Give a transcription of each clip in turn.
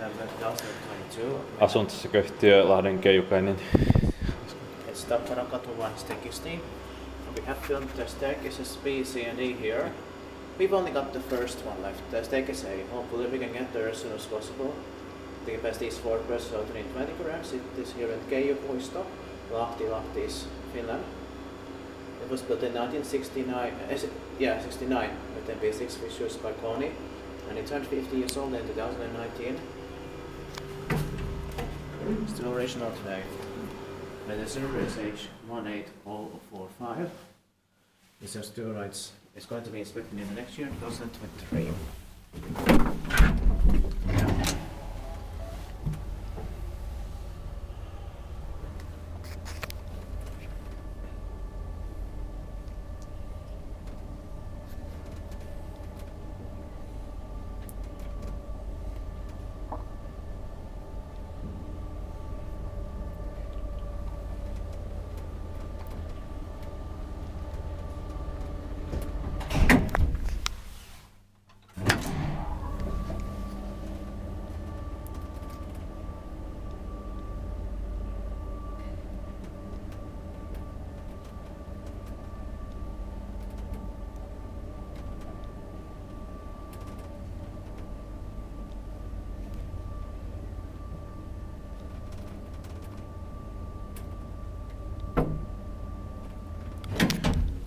September 2022. Asuntosyköyhtiö Lahden Keijupuisto. It's Tapparakatu 116. We have filmed the staircases B, C, and E here. We've only got the first one left, the staircase A. Hopefully we can get there as soon as possible. The capacity is 4 persons, so 20 grams. It is here in Keijupuisto, Lahti, Finland. It was built in 1969, 69, with MP6 fixtures by Kone, and it turned 50 years old in 2019. Still original today. And the server is H18045. It says two rights. It's going to be inspected in the next year, 2023. Yeah.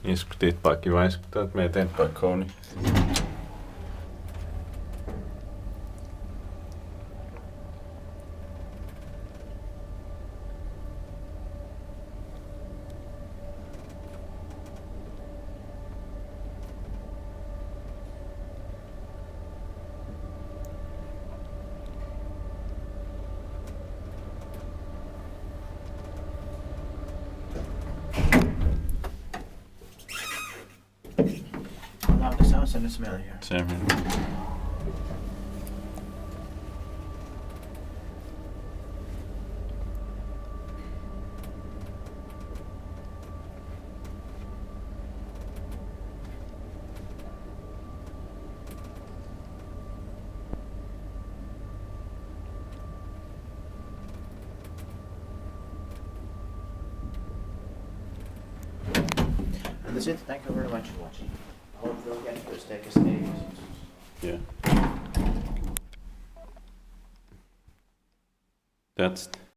Iskuttiin paikki vai iskuttaa, että me eteenpäin Kone. The sounds and the smell here. Same here. And that's it. Thank you very much for watching. I hope we'll get to take a stay. Yeah. That's